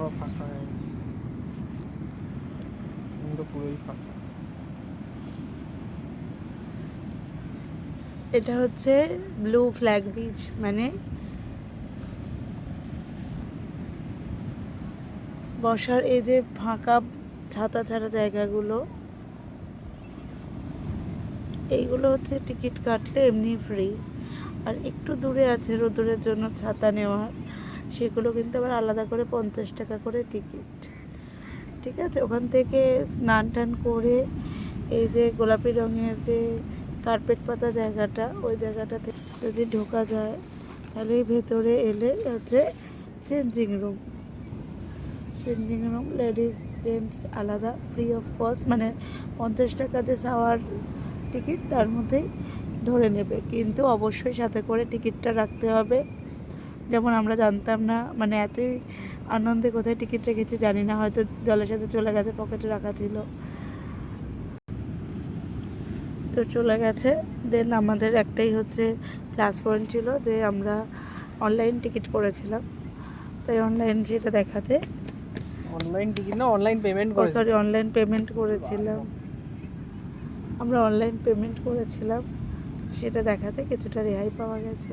পুরো ফাঁকা হয়ে গেছে, কিন্তু পুরোই ফাঁকা। এটা হচ্ছে ব্লু ফ্ল্যাগ বিচ, মানে বসার এই যে ফাঁকা ছাতা ছাড়া জায়গাগুলো, এইগুলো হচ্ছে টিকিট কাটলে এমনি ফ্রি। আর একটু দূরে আছে রোদ্দুরের জন্য ছাতা নেওয়ার, সেগুলো কিন্তু আবার আলাদা করে 50 টাকা করে টিকিট। ঠিক আছে, ওখান থেকে স্নান টান করে এই যে গোলাপি রঙের যে কার্পেট পাতা জায়গাটা, ওই জায়গাটাতে যদি ঢোকা যায় তাহলে ভেতরে এলে হচ্ছে changing room. Changing room ladies gents আলাদা, ফ্রি অফ কস্ট, মানে 50 টাকা যে শাওয়ার টিকিট তার মধ্যেই ধরে নেবে, কিন্তু অবশ্যই সাথে করে টিকিটটা রাখতে হবে। যেমন আমরা জানতাম না, মানে এতই আনন্দে কোথায় টিকিট রেখেছি জানি না, হয়তো জলের সাথে চলে গেছে, পকেটে রাখা ছিল তো চলে গেছে। দেন আমাদের একটাই হচ্ছে প্লাস পয়েন্ট ছিল যে আমরা অনলাইন টিকিট করেছিলাম, তাই অনলাইন সেটা দেখাতে, অনলাইন টিকিট না, অনলাইন পেমেন্ট করে, সরি অনলাইন পেমেন্ট করেছিলাম, আমরা অনলাইন পেমেন্ট করেছিলাম, সেটা দেখাতে কিছুটা রেহাই পাওয়া গেছে।